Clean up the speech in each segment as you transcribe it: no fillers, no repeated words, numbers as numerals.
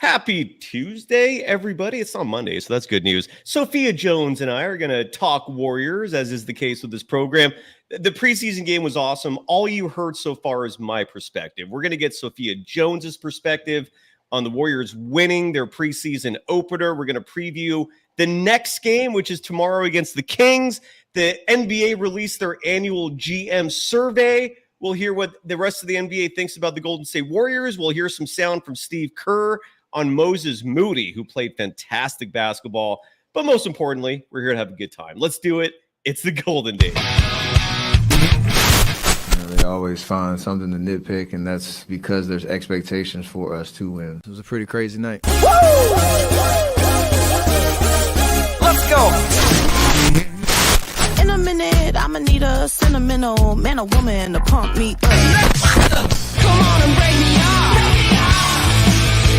Happy Tuesday, everybody. It's not Monday, so that's good news. Sophia Jones and I are going to talk Warriors, as is the case with this program. The preseason game was awesome. All you heard so far is my perspective. We're going to get Sophia Jones's perspective on the Warriors winning their preseason opener. We're going to preview the next game, which is tomorrow against the Kings. The NBA released their annual GM survey. We'll hear what the rest of the NBA thinks about the Golden State Warriors. We'll hear some sound from Steve Kerr on Moses Moody, who played fantastic basketball. But most importantly, we're here to have a good time. Let's do it. It's the Golden Days. They always find something to nitpick, and that's because there's expectations for us to win. It was a pretty crazy night. Woo! Let's go. In a minute, I'ma need a sentimental man or woman to pump me up. Come on and break me off.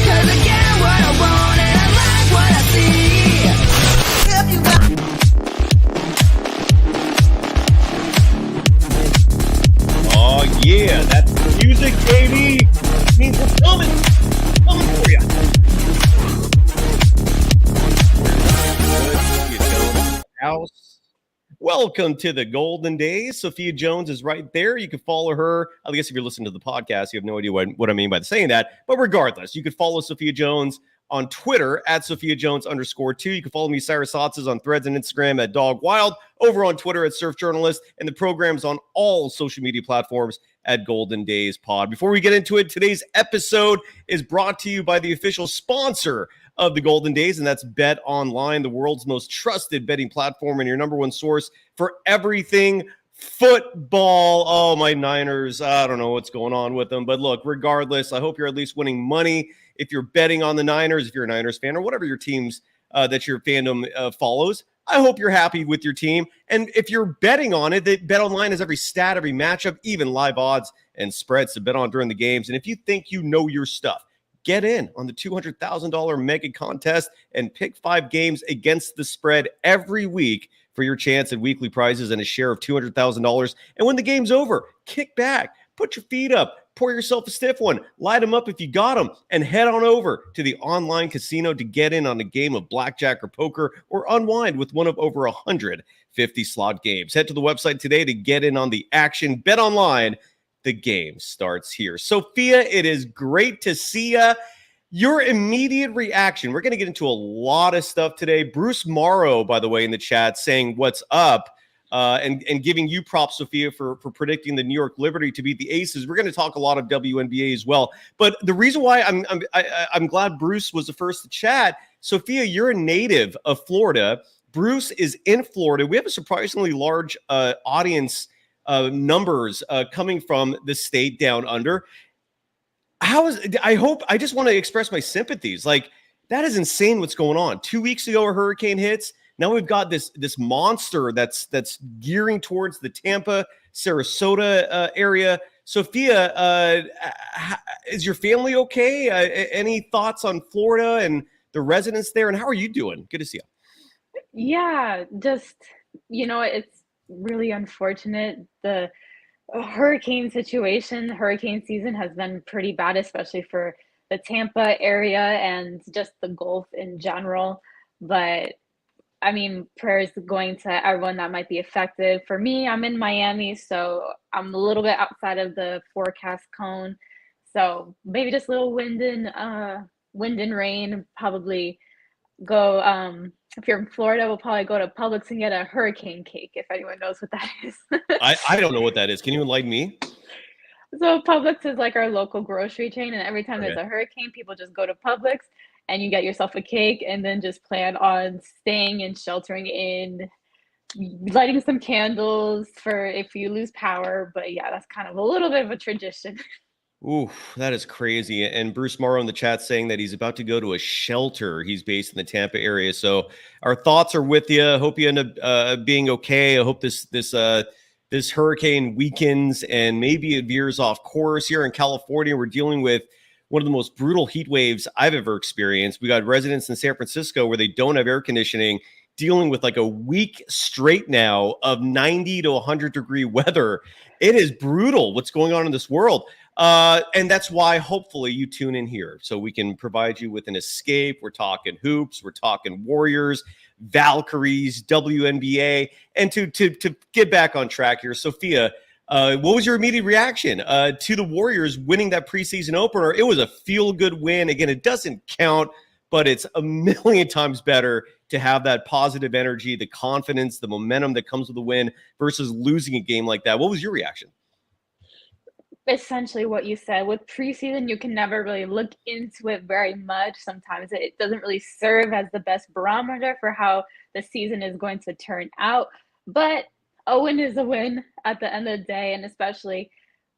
'Cause I get what I want and I like what I see. If you got Oh, yeah, that's music, baby. It means we're coming for you. House. Welcome to the Golden Days. Sophia Jones is right there. You can follow her. I guess if you're listening to the podcast, you have no idea what I mean by saying that. But regardless, you could follow Sophia Jones on Twitter at @SophiaJones_2. You can follow me, Cyrus Saatsaz, on Threads and Instagram at DogWild, over on Twitter at Surf Journalist, and the program's on all social media platforms at Golden Days Pod. Before we get into it, today's episode is brought to you by the official sponsor of the Golden Days, and that's Bet Online, the world's most trusted betting platform and your number one source for everything football. Oh, my Niners. I don't know what's going on with them, but look, regardless, I hope you're at least winning money if you're betting on the Niners, if you're a Niners fan, or whatever your teams that your fandom follows. I hope you're happy with your team. And if you're betting on it, Bet Online has every stat, every matchup, even live odds and spreads to bet on during the games. And if you think you know your stuff, get in on the $200,000 mega contest and pick 5 games against the spread every week for your chance at weekly prizes and a share of $200,000. And when the game's over, kick back, put your feet up, pour yourself a stiff one, light them up if you got them, and head on over to the online casino to get in on a game of blackjack or poker or unwind with one of over 150 slot games. Head to the website today to get in on the action. Bet Online. The game starts here. Sophia, it is great to see you. Your immediate reaction. We're going to get into a lot of stuff today. Bruce Morrow, by the way, in the chat saying what's up and giving you props, Sophia, for predicting the New York Liberty to beat the Aces. We're going to talk a lot of WNBA as well. But the reason why I'm glad Bruce was the first to chat, Sophia, you're a native of Florida. Bruce is in Florida. We have a surprisingly large audience numbers coming from the state down under. I just want to express my sympathies. Like, that is insane what's going on. 2 weeks ago, a hurricane hits. Now we've got this monster that's gearing towards the Tampa, Sarasota area. Sophia, is your family okay? Any thoughts on Florida and the residents there? And how are you doing? Good to see you. Yeah, just, it's really unfortunate. The hurricane season has been pretty bad, especially for the Tampa area and just the Gulf in general. But I mean, prayers going to everyone that might be affected. For me, I'm in Miami, so I'm a little bit outside of the forecast cone. So maybe just a little wind and rain. Probably go if you're in Florida, we'll probably go to Publix and get a hurricane cake, if anyone knows what that is. I don't know what that is. Can you enlighten me? So Publix is like our local grocery chain, and every time there's a hurricane, people just go to Publix and you get yourself a cake and then just plan on staying and sheltering in, lighting some candles for if you lose power. But yeah, that's kind of a little bit of a tradition. Ooh, that is crazy. And Bruce Morrow in the chat saying that he's about to go to a shelter. He's based in the Tampa area. So our thoughts are with you. I hope you end up being okay. I hope this hurricane weakens and maybe it veers off course. Here in California, we're dealing with one of the most brutal heat waves I've ever experienced. We got residents in San Francisco where they don't have air conditioning, dealing with like a week straight now of 90 to 100 degree weather. It is brutal what's going on in this world. And that's why hopefully you tune in here so we can provide you with an escape. We're talking hoops, we're talking Warriors, Valkyries, WNBA. And to get back on track here, Sophia, what was your immediate reaction to the Warriors winning that preseason opener? It was a feel-good win. Again, it doesn't count, but it's a million times better to have that positive energy, the confidence, the momentum that comes with a win versus losing a game like that. What was your reaction? Essentially what you said. With preseason, you can never really look into it very much. Sometimes it doesn't really serve as the best barometer for how the season is going to turn out. But a win is a win at the end of the day, and especially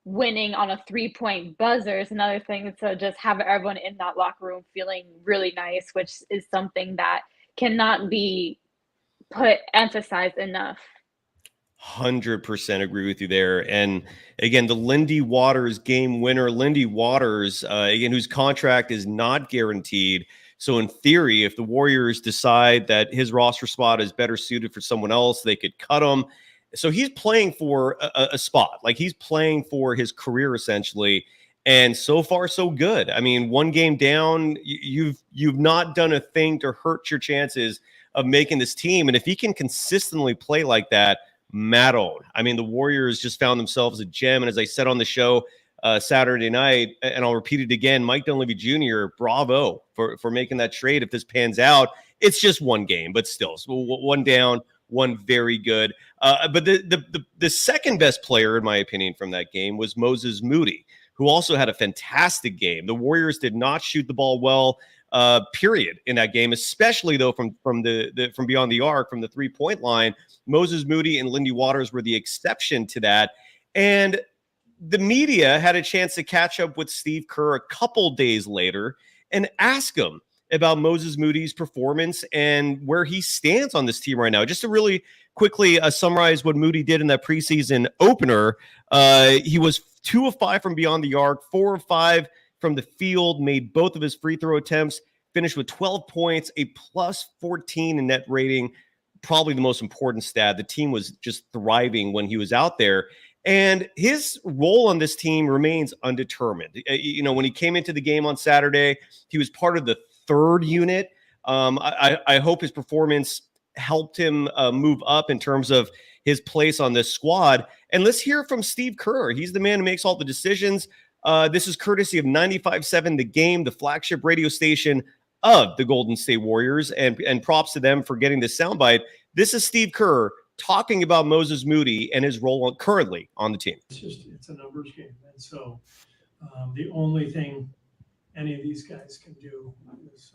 winning on a 3-point buzzer is another thing. To just have everyone in that locker room feeling really nice, which is something that cannot be emphasized enough. 100% agree with you there. And again, the Lindy Waters game winner, Lindy Waters, again, whose contract is not guaranteed. So in theory, if the Warriors decide that his roster spot is better suited for someone else, they could cut him. So he's playing for a spot, like he's playing for his career essentially. And so far, so good. I mean, one game down, you've not done a thing to hurt your chances of making this team. And if he can consistently play like that, Matt-owned. I mean, the Warriors just found themselves a gem. And as I said on the show Saturday night, and I'll repeat it again, Mike Dunleavy Jr., bravo for making that trade. If this pans out, it's just one game, but still, so one down, one very good. But the second best player, in my opinion, from that game was Moses Moody, who also had a fantastic game. The Warriors did not shoot the ball well, period, in that game, especially though from beyond the arc, from the 3-point line. Moses Moody and Lindy Waters were the exception to that. And the media had a chance to catch up with Steve Kerr a couple days later and ask him about Moses Moody's performance and where he stands on this team right now. Just to really quickly summarize what Moody did in that preseason opener, he was 2 of 5 from beyond the arc, 4 of 5 from the field, made both of his free throw attempts, finished with 12 points, a plus 14 in net rating. Probably the most important stat. The team was just thriving when he was out there. And his role on this team remains undetermined. You know, when he came into the game on Saturday, he was part of the third unit. I hope his performance helped him move up in terms of his place on this squad. And let's hear from Steve Kerr. He's the man who makes all the decisions. This is courtesy of 95.7 The Game, the flagship radio station of the Golden State Warriors, and props to them for getting this soundbite. This is Steve Kerr talking about Moses Moody and his role currently on the team. It's a numbers game. And so the only thing any of these guys can do is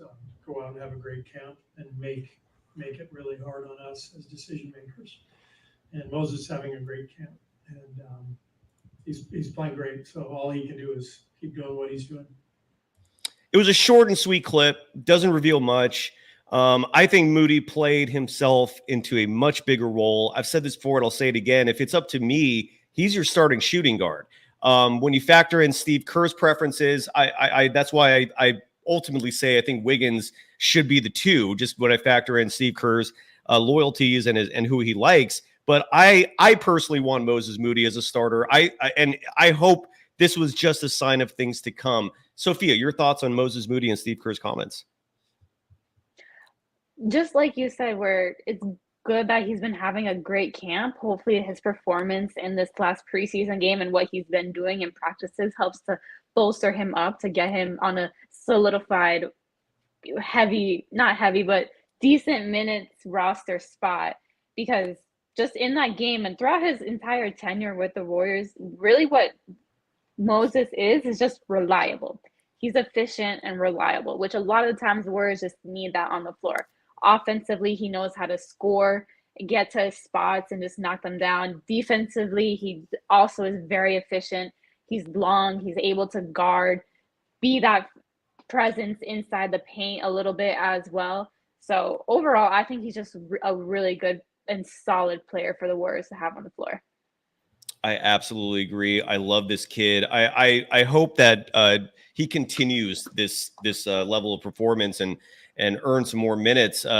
go out and have a great camp and make it really hard on us as decision makers. And Moses is having a great camp, and he's playing great. So all he can do is keep doing what he's doing. It was a short and sweet clip, doesn't reveal much. I think Moody played himself into a much bigger role. I've said this before, and I'll say it again. If it's up to me, he's your starting shooting guard. When you factor in Steve Kerr's preferences, that's why I ultimately say I think Wiggins should be the 2, just when I factor in Steve Kerr's loyalties and who he likes. But I personally want Moses Moody as a starter. I hope this was just a sign of things to come. Sophia, your thoughts on Moses Moody and Steve Kerr's comments? Just like you said, where it's good that he's been having a great camp. Hopefully his performance in this last preseason game and what he's been doing in practices helps to bolster him up, to get him on a solidified not heavy, but decent minutes roster spot. Because just in that game and throughout his entire tenure with the Warriors, really what Moses is just reliable. He's efficient and reliable, which a lot of the times the Warriors just need that on the floor. Offensively, he knows how to score, get to his spots, and just knock them down. Defensively, he also is very efficient. He's long. He's able to guard, be that presence inside the paint a little bit as well. So overall, I think he's just a really good and solid player for the Warriors to have on the floor. I absolutely agree. I love this kid. I hope that he continues this level of performance and earn some more minutes. In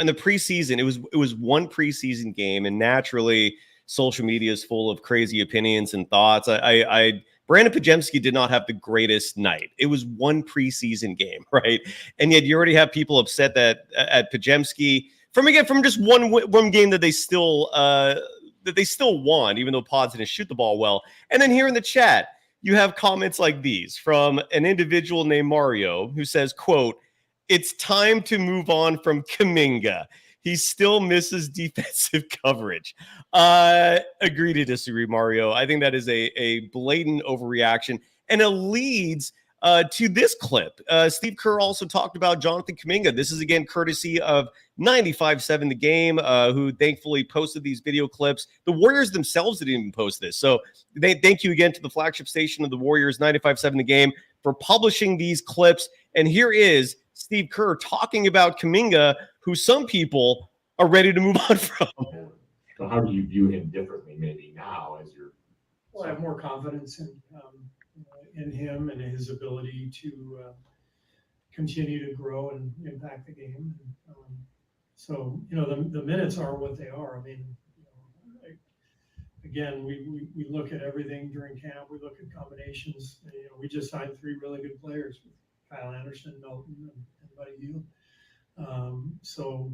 the preseason, it was one preseason game, and naturally, social media is full of crazy opinions and thoughts. I Brandon Pajemski did not have the greatest night. It was one preseason game, right? And yet you already have people upset that at Pajemski from just one game that they still won, even though Pods didn't shoot the ball well. And then here in the chat, you have comments like these from an individual named Mario who says, quote, "It's time to move on from Kuminga. He still misses defensive coverage." Agree to disagree, Mario. I think that is a blatant overreaction. And it leads to this clip. Steve Kerr also talked about Jonathan Kuminga. This is, again, courtesy of 95.7 The Game, who thankfully posted these video clips. The Warriors themselves didn't even post this. So thank you again to the flagship station of the Warriors, 95.7 The Game, for publishing these clips. And here is Steve Kerr talking about Kuminga, who some people are ready to move on from. So how do you view him differently maybe now as you're... Well, I have more confidence in him and his ability to continue to grow and impact the game. So, the minutes are what they are. I mean, again, we look at everything during camp. We look at combinations. We just signed 3 really good players, with Kyle Anderson, Melton, and Buddy Hield. So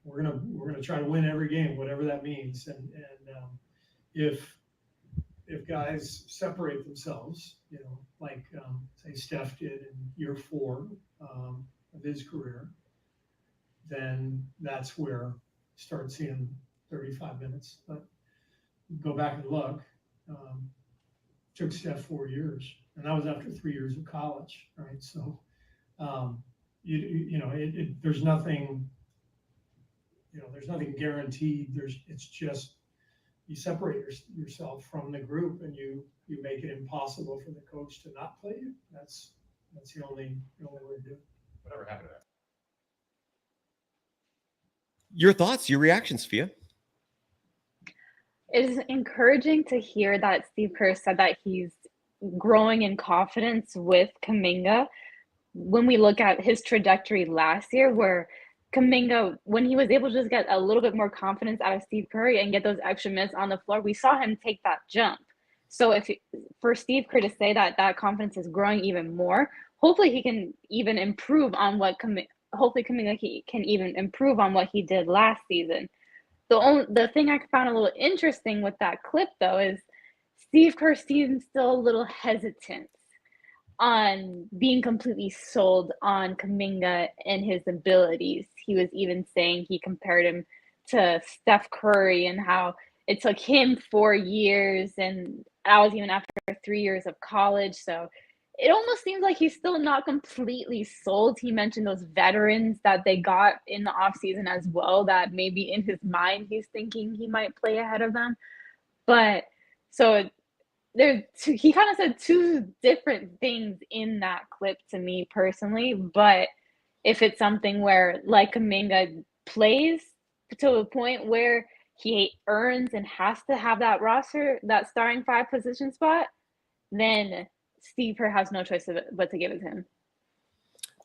we're gonna try to win every game, whatever that means. And if guys separate themselves, like say Steph did in year 4 of his career, then that's where you start seeing 35 minutes. But go back and look, took Steph 4 years, and that was after 3 years of college, right? So, there's nothing, there's nothing guaranteed. It's just you separate yourself from the group, and you make it impossible for the coach to not play you. That's the only way to do it. Whatever happened to that? Your thoughts, your reactions, Sophia? It is encouraging to hear that Steve Kerr said that he's growing in confidence with Kuminga. When we look at his trajectory last year, where Kuminga, when he was able to just get a little bit more confidence out of Steve Kerr and get those extra minutes on the floor, we saw him take that jump. So for Steve Kerr to say that confidence is growing even more, hopefully he can even improve on what Kuminga can even improve on what he did last season. The thing I found a little interesting with that clip, though, is Steve Kerr seems still a little hesitant on being completely sold on Kuminga and his abilities. He was even saying he compared him to Steph Curry and how it took him 4 years, and that was even after 3 years of college. So it almost seems like he's still not completely sold. He mentioned those veterans that they got in the offseason as well, that maybe in his mind he's thinking he might play ahead of them. But so he kind of said 2 different things in that clip to me personally. But if it's something where, like, Kuminga plays to a point where he earns and has to have that roster, that starting 5 position spot, then Steve Kerr has no choice but to give it to him.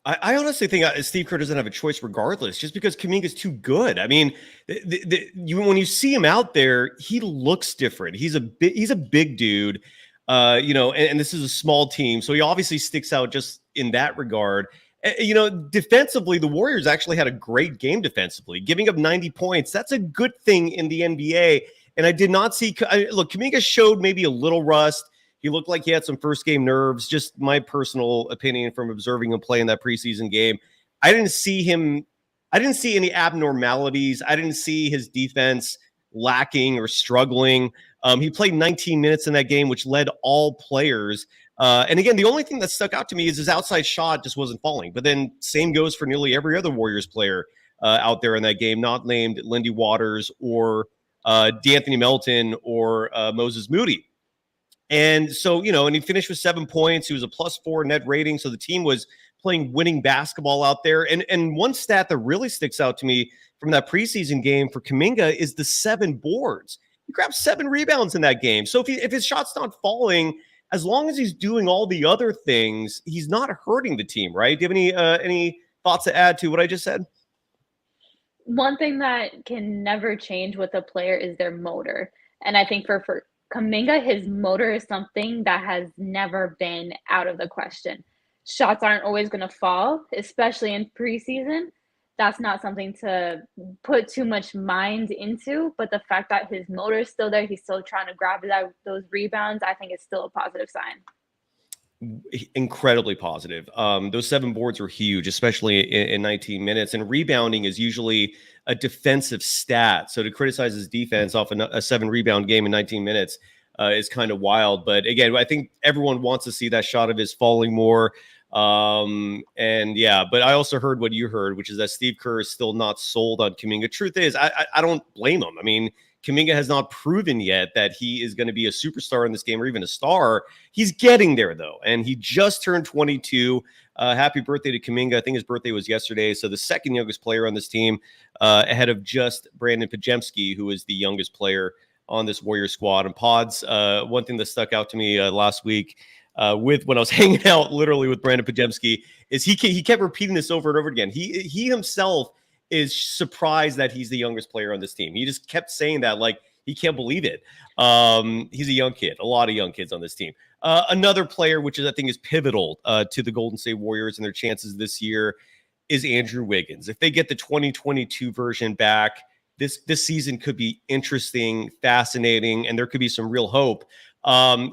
I honestly think Steve Kerr doesn't have a choice regardless, just because Kuminga's too good. I mean, when you see him out there, he looks different. He's a big dude, and this is a small team, so he obviously sticks out just in that regard. Defensively, the Warriors actually had a great game defensively, giving up 90 points. That's a good thing in the NBA. And I did not see, look, Kuminga showed maybe a little rust. He looked like he had some first game nerves, just my personal opinion from observing him play in that preseason game. I didn't see any abnormalities. I didn't see his defense lacking or struggling. He played 19 minutes in that game, which led all players. And again, the only thing that stuck out to me is his outside shot just wasn't falling. But then same goes for nearly every other Warriors player out there in that game, not named Lindy Waters or D'Anthony Melton or Moses Moody. And so, and he finished with 7 points. He was a +4 net rating. So the team was playing winning basketball out there. And one stat that really sticks out to me from that preseason game for Kuminga is the 7 boards. He grabbed 7 rebounds in that game. So if his shot's not falling, as long as he's doing all the other things, he's not hurting the team, right? Do you have any thoughts to add to what I just said? One thing that can never change with a player is their motor. And I think for Kuminga, his motor is something that has never been out of the question. Shots aren't always going to fall, especially in preseason. That's not something to put too much mind into, but the fact that his motor is still there, he's still trying to grab those rebounds, I think it's still a positive sign. Incredibly positive. Those 7 boards were huge, especially in 19 minutes. And rebounding is usually a defensive stat. So to criticize his defense off a 7 rebound game in 19 minutes is kind of wild. But again, I think everyone wants to see that shot of his falling more. And yeah, but I also heard what you heard, which is that Steve Kerr is still not sold on Kuminga. Truth is, I don't blame him. I mean, Kuminga has not proven yet that he is going to be a superstar in this game or even a star. He's getting there, though, and he just turned 22. Happy birthday to Kuminga. I think his birthday was yesterday, so the second youngest player on this team, ahead of just Brandon Pajemski, who is the youngest player on this Warrior squad. And Pods, one thing that stuck out to me last week with when I was hanging out literally with Brandon Pajemski is he kept repeating this over and over again. He himself is surprised that he's the youngest player on this team. He just kept saying that like he can't believe it. He's a young kid, a lot of young kids on this team. Another player, which is I think is pivotal to the Golden State Warriors and their chances this year, is Andrew Wiggins. If they get the 2022 version back, this season could be interesting, fascinating, and there could be some real hope.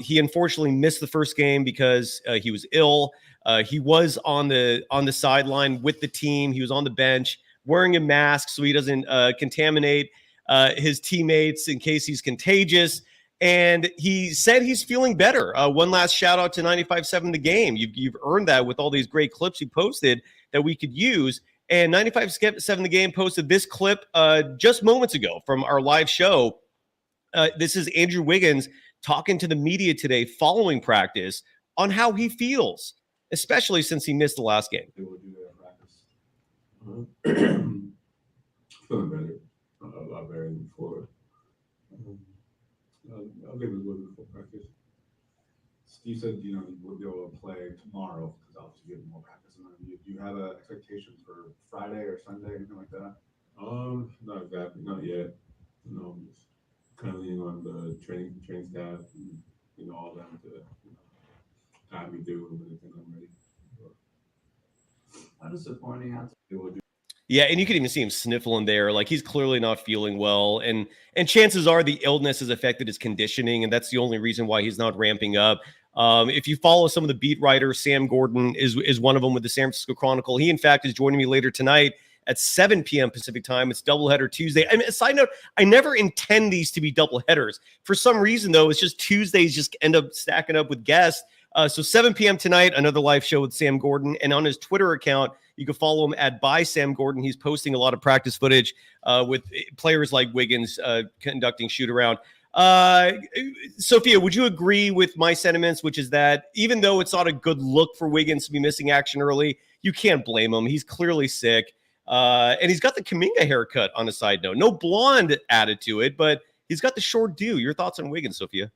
He unfortunately missed the first game because he was ill. He was on the sideline with the team. He was on the bench, wearing a mask so he doesn't contaminate his teammates in case he's contagious. And he said he's feeling better. One last shout out to 95.7 The Game. You've earned that with all these great clips you posted that we could use. And 95.7 The Game posted this clip just moments ago from our live show. This is Andrew Wiggins talking to the media today following practice on how he feels, especially since he missed the last game. Feeling better, a lot better than before. I'll give it a little bit before practice. Steve said, you'll be able to play tomorrow because obviously you have more practice. Do you have an expectation for Friday or Sunday, anything like that? Not exactly, not yet. Just kind of leaning on the training staff, and, all them to guide me through when they think I'm ready. How disappointing They will do. Yeah, and you can even see him sniffling there. Like he's clearly not feeling well. And chances are the illness has affected his conditioning, and that's the only reason why he's not ramping up. If you follow some of the beat writers, Sam Gordon is one of them with the San Francisco Chronicle. He, in fact, is joining me later tonight at 7 p.m. Pacific time. It's doubleheader Tuesday. I mean, a side note, I never intend these to be doubleheaders. For some reason, though, it's just Tuesdays just end up stacking up with guests. So 7 p.m. tonight, another live show with Sam Gordon. And on his Twitter account, you can follow him at @BySamGordon. He's posting a lot of practice footage with players like Wiggins conducting shoot-around. Sophia, would you agree with my sentiments, which is that even though it's not a good look for Wiggins to be missing action early, you can't blame him. He's clearly sick. And he's got the Kuminga haircut on a side note. No blonde added to it, but he's got the short do. Your thoughts on Wiggins, Sophia?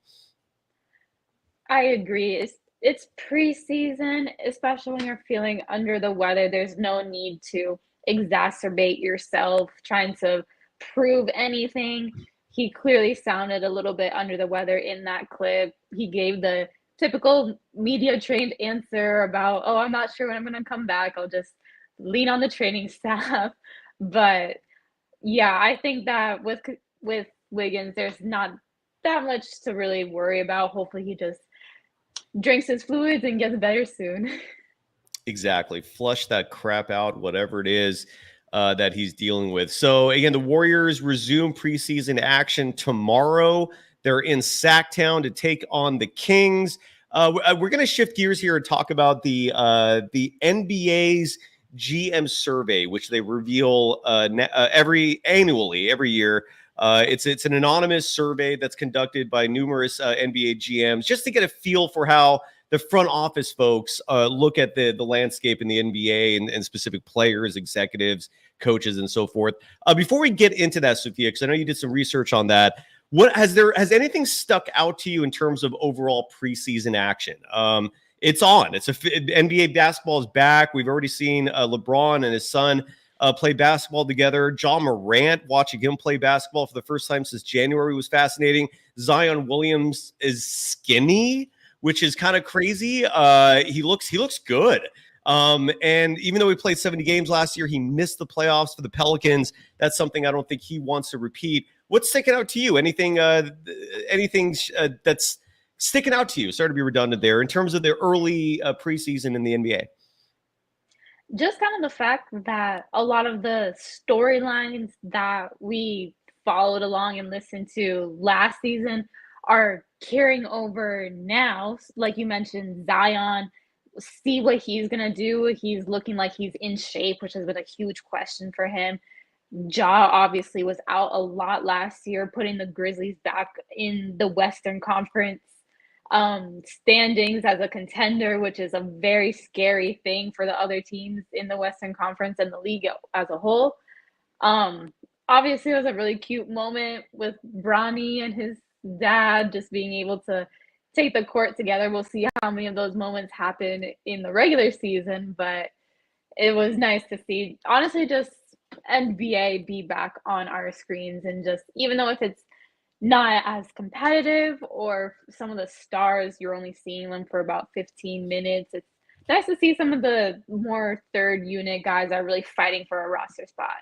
I agree. It's preseason, especially when you're feeling under the weather. There's no need to exacerbate yourself trying to prove anything. He clearly sounded a little bit under the weather in that clip. He gave the typical media-trained answer about, oh, I'm not sure when I'm going to come back. I'll just lean on the training staff. But yeah, I think that with Wiggins, there's not that much to really worry about. Hopefully he just drinks his fluids and gets better soon. Exactly. Flush that crap out, whatever it is that he's dealing with. So again, the Warriors resume preseason action tomorrow. They're in Sacktown to take on the Kings. We're going to shift gears here and talk about the NBA's GM survey, which they reveal annually every year. It's an anonymous survey that's conducted by numerous NBA GMs just to get a feel for how the front office folks look at the landscape in the NBA and specific players, executives, coaches, and so forth. Before we get into that, Sophia, because I know you did some research on that, has anything stuck out to you in terms of overall preseason action? It's on. NBA basketball is back. We've already seen LeBron and his son play basketball together. John Morant, watching him play basketball for the first time since January was fascinating. Zion Williams is skinny, which is kind of crazy. He looks good. And even though he played 70 games last year, he missed the playoffs for the Pelicans. That's something I don't think he wants to repeat. What's sticking out to you? Anything that's sticking out to you? Sorry to be redundant there in terms of the early preseason in the NBA. Just kind of the fact that a lot of the storylines that we followed along and listened to last season are carrying over now. Like you mentioned, Zion, see what he's going to do. He's looking like he's in shape, which has been a huge question for him. Ja obviously was out a lot last year, putting the Grizzlies back in the Western Conference standings as a contender, which is a very scary thing for the other teams in the Western Conference and the league as a whole. Obviously, it was a really cute moment with Bronny and his dad just being able to take the court together. We'll see how many of those moments happen in the regular season, but it was nice to see, honestly, just NBA be back on our screens. And just, even though if it's not as competitive or some of the stars, you're only seeing them for about 15 minutes, it's nice to see some of the more third unit guys that are really fighting for a roster spot.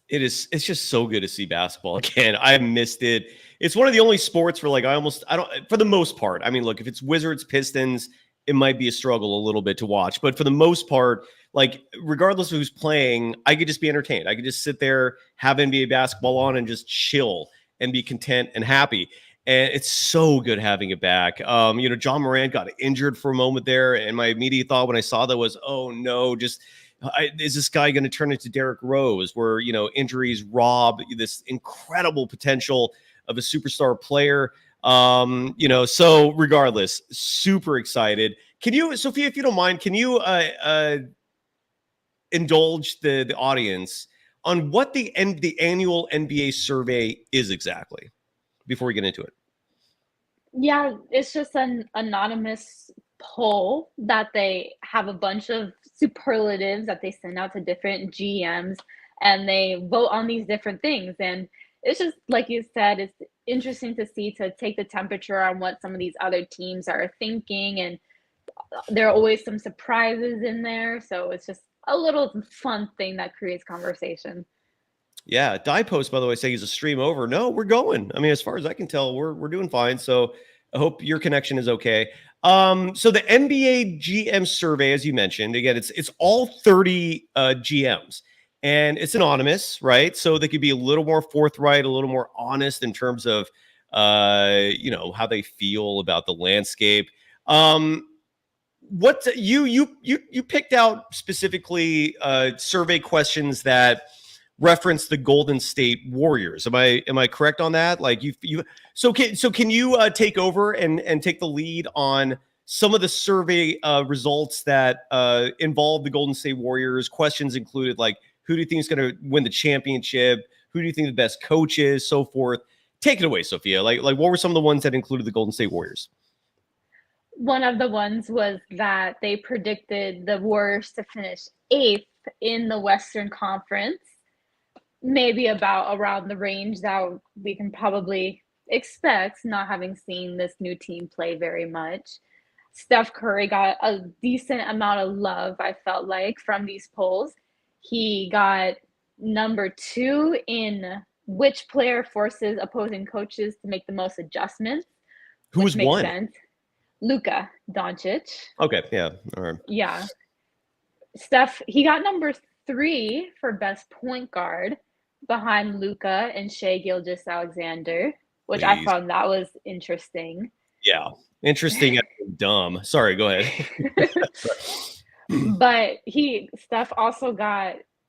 It's just so good to see basketball again. I missed it. It's one of the only sports where for the most part, I mean, look, if it's Wizards, Pistons, it might be a struggle a little bit to watch, but for the most part, like regardless of who's playing, I could just be entertained. I could just sit there, have NBA basketball on and just chill and be content and happy. And it's so good having it back. John Morant got injured for a moment there. And my immediate thought when I saw that was, oh no, is this guy going to turn into Derrick Rose where, injuries rob this incredible potential of a superstar player? So regardless, super excited. Can you, Sophia, if you don't mind, can you indulge the audience on what the annual NBA survey is exactly before we get into it? Yeah, it's just an anonymous poll that they have a bunch of superlatives that they send out to different GMs, and they vote on these different things. And it's just, like you said, it's interesting to take the temperature on what some of these other teams are thinking. And there are always some surprises in there. So it's just a little fun thing that creates conversation. Yeah, Die Post, by the way, saying he's a stream over. No, we're going. I mean, as far as I can tell, we're doing fine. So I hope your connection is okay. So the NBA GM survey, as you mentioned, again, it's all 30 GMs, and it's anonymous, right? So they could be a little more forthright, a little more honest in terms of how they feel about the landscape. What you picked out specifically survey questions that reference the Golden State Warriors. Am I correct on that? Like can you take over and take the lead on some of the survey results that involve the Golden State Warriors? Questions included like, who do you think is going to win the championship? Who do you think the best coach is? So forth. Take it away, Sophia. Like what were some of the ones that included the Golden State Warriors? One of the ones was that they predicted the Warriors to finish 8th in the Western Conference, maybe around the range that we can probably expect, not having seen this new team play very much. Steph Curry got a decent amount of love, I felt like, from these polls. He got number 2 in which player forces opposing coaches to make the most adjustments. Who was one? Sense. Luka Doncic. Okay, yeah, all right. Yeah. Steph, he got number 3 for best point guard behind Luka and Shai Gilgeous-Alexander, which Please. I found that was interesting. Yeah, interesting and dumb. Sorry, go ahead. But Steph also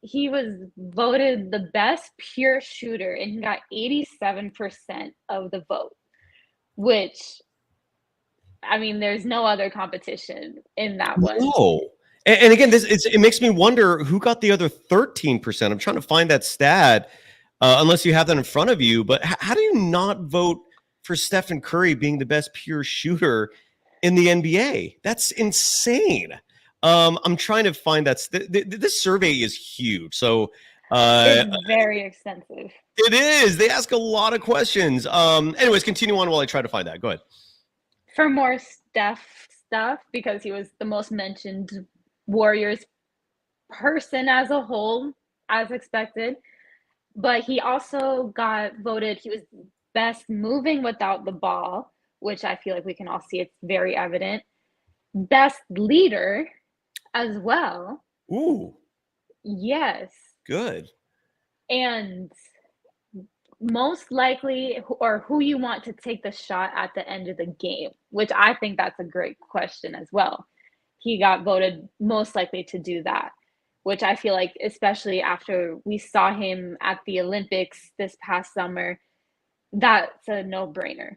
he was voted the best pure shooter, and he got 87% of the vote, which, I mean, there's no other competition in that one. No. And again, it makes me wonder who got the other 13%. I'm trying to find that stat, unless you have that in front of you. But how do you not vote for Stephen Curry being the best pure shooter in the NBA? That's insane. I'm trying to find that. This survey is huge. So It's very extensive. it is. They ask a lot of questions. Anyways, continue on while I try to find that. Go ahead. For more Steph stuff, because he was the most mentioned Warriors person as a whole, as expected. But he also got voted, he was best moving without the ball, which I feel like we can all see it's very evident. Best leader as well. Ooh, Yes. good. And most likely, or who you want to take the shot at the end of the game, which I think that's a great question as well. He got voted most likely to do that, which I feel like, especially after we saw him at the Olympics this past summer, that's a no-brainer.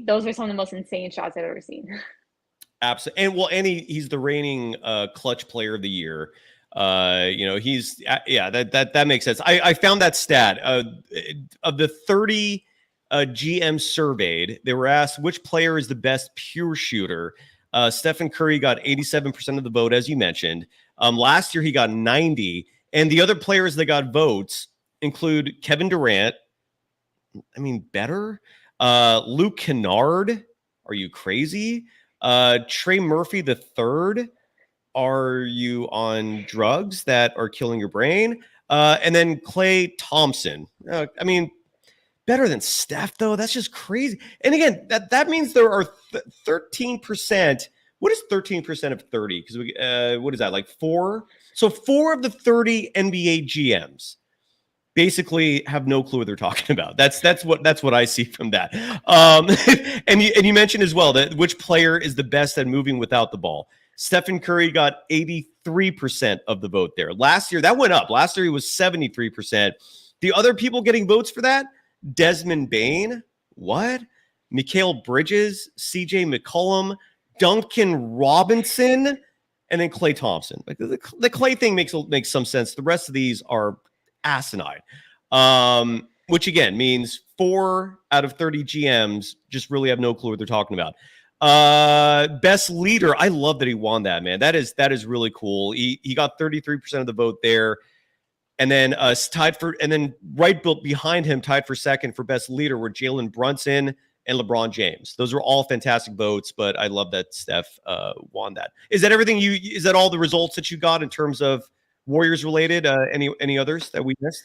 Those are some of the most insane shots I've ever seen. Absolutely. And he's the reigning clutch player of the year. That makes sense. I found that stat of the 30 GM surveyed, they were asked which player is the best pure shooter. Stephen Curry got 87% of the vote, as you mentioned. Last year he got 90, and the other players that got votes include Kevin Durant. I mean, better. Luke Kennard. Are you crazy? Trey Murphy the third. Are you on drugs that are killing your brain? And then Klay Thompson. I mean, better than Steph, though. That's just crazy. And again, that means there are 13%. What is 13% of 30? Because what is that, like 4? So 4 of the 30 NBA GMs basically have no clue what they're talking about. That's what I see from that. And you mentioned as well that which player is the best at moving without the ball. Stephen Curry got 83% of the vote there. Last year, that went up. Last year, he was 73%. The other people getting votes for that, Desmond Bane, what? Mikal Bridges, CJ McCollum, Duncan Robinson, and then Klay Thompson. Like the Klay thing makes some sense. The rest of these are asinine, which again means 4 out of 30 GMs just really have no clue what they're talking about. Best leader. I love that he won that, man. That is really cool. He got 33% of the vote there. And then right behind him, tied for second for best leader, were Jalen Brunson and LeBron James. Those are all fantastic votes, but I love that Steph won that. Is that everything is that all the results that you got in terms of Warriors related? Any others that we missed?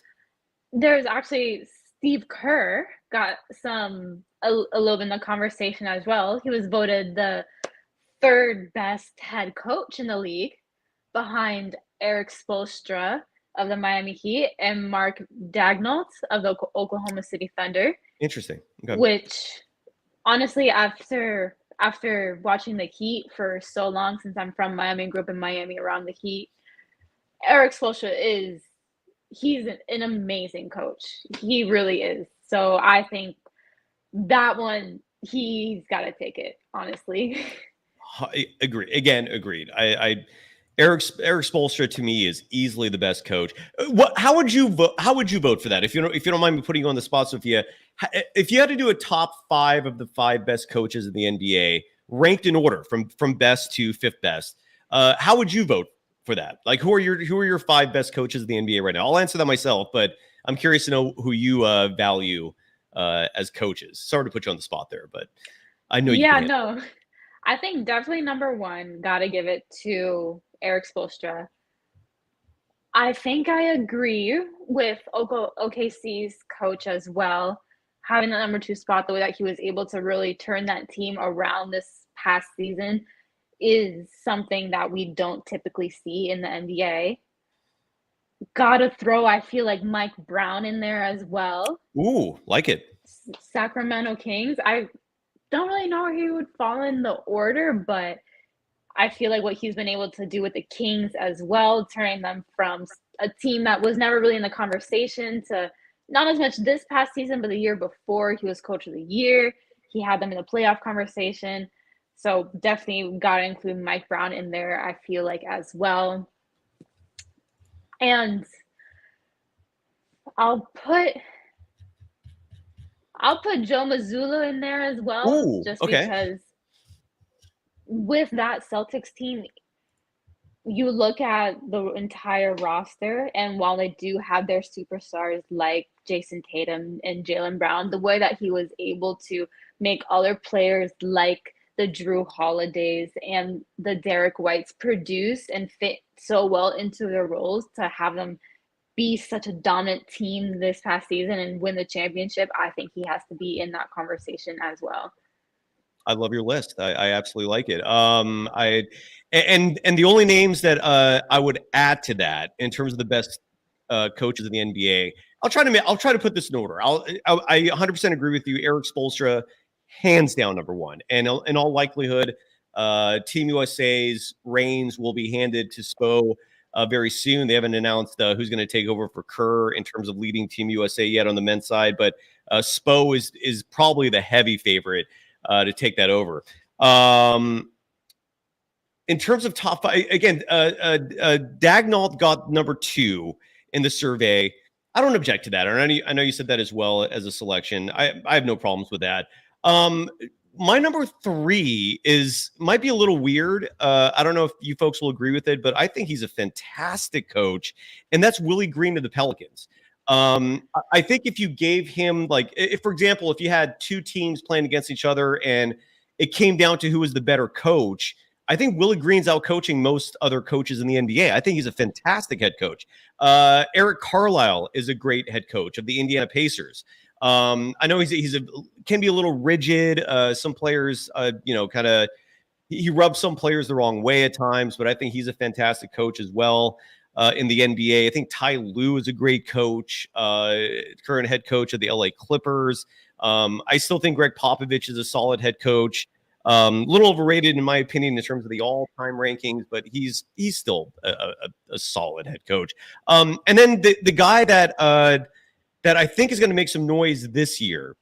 There's actually Steve Kerr got a little bit in the conversation as well. He was voted the third best head coach in the league, behind Eric Spoelstra of the Miami Heat and Mark Daigneault of the Oklahoma City Thunder. Interesting. Okay. Which, honestly, after watching the Heat for so long, since I'm from Miami and grew up in Miami around the Heat, Eric Spoelstra he's an amazing coach. He really is. So I think that one, he's got to take it, honestly. I agree. Again, agreed. Eric Spoelstra to me is easily the best coach. How would you vote? How would you vote for that? If you don't mind me putting you on the spot, Sophia, if you had to do a top 5 of the 5 best coaches in the NBA, ranked in order from best to 5th best, how would you vote for that? Like, who are your 5 best coaches in the NBA right now? I'll answer that myself, but I'm curious to know who you value as coaches. Sorry to put you on the spot there, but I know you. Yeah, no. I think definitely number 1, got to give it to Eric Spoelstra. I think I agree with OKC's coach as well. Having the number 2 spot, the way that he was able to really turn that team around this past season is something that we don't typically see in the NBA. Gotta throw, I feel like, Mike Brown in there as well. Ooh, like it. Sacramento Kings. I don't really know where he would fall in the order, but I feel like what he's been able to do with the Kings as well, turning them from a team that was never really in the conversation to not as much this past season, but the year before, he was coach of the year. He had them in the playoff conversation. So definitely got to include Mike Brown in there, I feel like, as well. And I'll put Joe Mazzulla in there as well. Ooh, just okay. because with that Celtics team, you look at the entire roster, and while they do have their superstars like Jason Tatum and Jaylen Brown, the way that he was able to make other players like the Drew Holidays and the Derek Whites produce and fit so well into their roles to have them be such a dominant team this past season and win the championship, I think he has to be in that conversation as well. I love your list. I absolutely like it. And the only names that I would add to that in terms of the best coaches in the NBA, I'll try to put this in order. I 100% agree with you. Eric Spoelstra, hands down number one, and in all likelihood, Team USA's reins will be handed to Spo very soon. They haven't announced who's going to take over for Kerr in terms of leading Team USA yet on the men's side, but Spo is probably the heavy favorite to take that over. In terms of top five, again, Dagnall got number 2 in the survey. I don't object to that. I know you said that as well as a selection. I have no problems with that. My number 3 might be a little weird. I don't know if you folks will agree with it, but I think he's a fantastic coach, and that's Willie Green of the Pelicans. I think if you gave him, like, if, for example, if you had 2 teams playing against each other and it came down to who was the better coach, I think Willie Green's out coaching most other coaches in the NBA. I think he's a fantastic head coach. Eric Carlisle is a great head coach of the Indiana Pacers. I know can be a little rigid. Some players, kind of, he rubs some players the wrong way at times, but I think he's a fantastic coach as well. In the NBA, I think Ty Lue is a great coach, current head coach of the LA Clippers. I still think Greg Popovich is a solid head coach. A little overrated in my opinion in terms of the all-time rankings, but he's still a solid head coach. And then the guy that I think is going to make some noise this year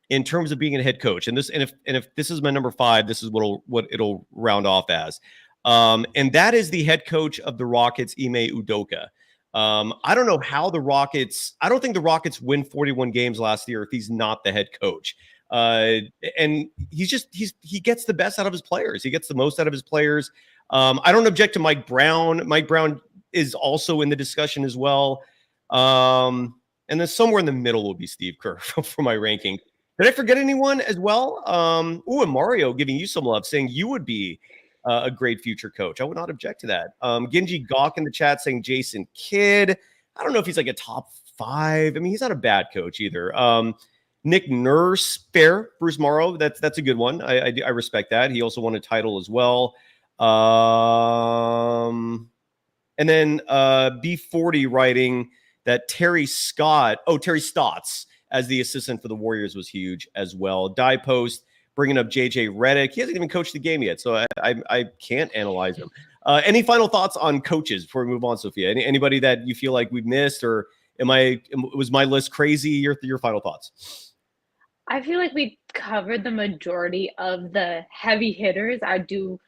in terms of being a head coach, and if this is my number 5, this is what it'll round off as. And that is the head coach of the Rockets, Ime Udoka. I don't know how I don't think the Rockets win 41 games last year if he's not the head coach. And he gets the best out of his players. He gets the most out of his players. I don't object to Mike Brown. Mike Brown is also in the discussion as well. And then somewhere in the middle will be Steve Kerr for my ranking. Did I forget anyone as well? And Mario giving you some love, saying you would be a great future coach. I would not object to that. Genji Gawk in the chat saying Jason Kidd. I don't know if he's like a top 5. I mean, he's not a bad coach either. Nick Nurse, fair. Bruce Morrow, that's a good one. I respect that. He also won a title as well. And then B40 writing that Terry Stotts as the assistant for the Warriors was huge as well. Die Post bringing up JJ Redick. He hasn't even coached the game yet, so I can't analyze him. Any final thoughts on coaches before we move on, Sophia? Anybody that you feel like we've missed, or was my list crazy? Your final thoughts? I feel like we covered the majority of the heavy hitters. I do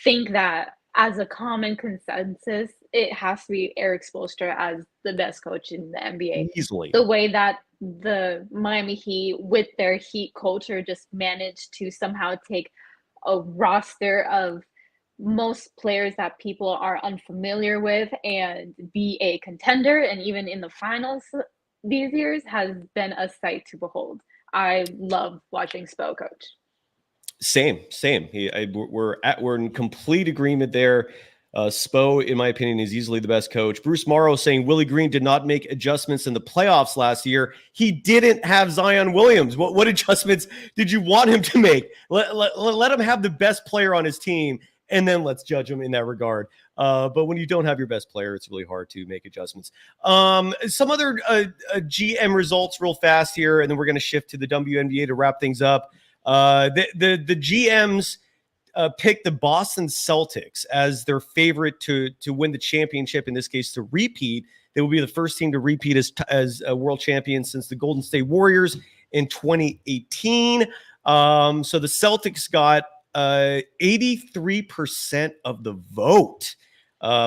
think that as a common consensus, it has to be Eric Spoelstra as the best coach in the NBA. Easily. The way that the Miami Heat, with their Heat culture, just managed to somehow take a roster of most players that people are unfamiliar with and be a contender, and even in the finals these years, has been a sight to behold. I love watching Spo coach. Same. We're in complete agreement there. Spo, in my opinion, is easily the best coach. Bruce Morrow saying Willie Green did not make adjustments in the playoffs last year. He didn't have Zion Williams. What adjustments did you want him to make? Let him have the best player on his team, and then let's judge him in that regard. But when you don't have your best player, it's really hard to make adjustments. Some other GM results real fast here, and then we're going to shift to the WNBA to wrap things up. The GMs picked the Boston Celtics as their favorite to win the championship, in this case to repeat. They will be the first team to repeat as a world champion since the Golden State Warriors in 2018. So the Celtics got 83% of the vote,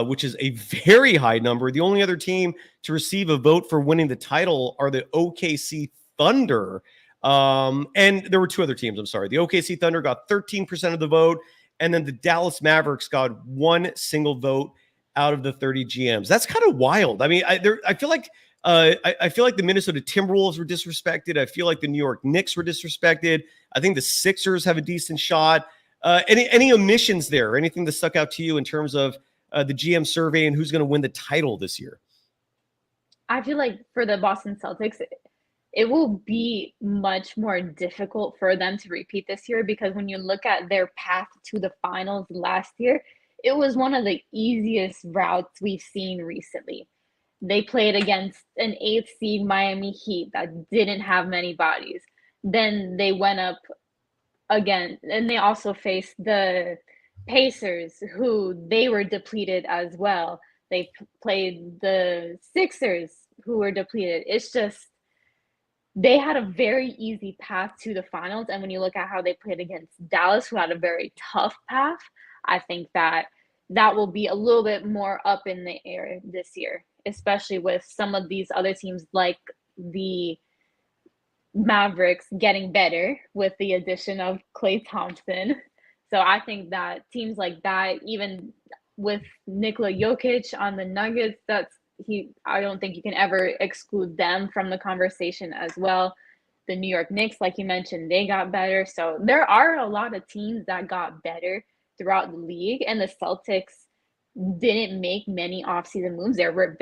which is a very high number. The only other team to receive a vote for winning the title are the OKC Thunder. And there were 2 other teams, I'm sorry. The OKC Thunder got 13% of the vote, And then the Dallas Mavericks got one single vote out of the 30 GMs. That's kind of wild. I mean, I feel like I feel like the Minnesota Timberwolves were disrespected. I feel like the New York Knicks were disrespected. I think the Sixers have a decent shot. Any omissions there? Anything that stuck out to you in terms of the GM survey and who's going to win the title this year? I feel like for the Boston Celtics, it will be much more difficult for them to repeat this year, because when you look at their path to the finals last year, it was one of the easiest routes we've seen recently. They played against an 8th seed Miami Heat that didn't have many bodies. Then they went up again, and they also faced the Pacers, who they were depleted as well. They played the Sixers, who were depleted. It's just, they had a very easy path to the finals. And when you look at how they played against Dallas, who had a very tough path, I think that will be a little bit more up in the air this year, especially with some of these other teams like the Mavericks getting better with the addition of Klay Thompson. So I think that teams like that, even with Nikola Jokic on the Nuggets, I don't think you can ever exclude them from the conversation as well. The New York Knicks, like you mentioned, they got better. So there are a lot of teams that got better throughout the league, and the Celtics didn't make many offseason moves. They were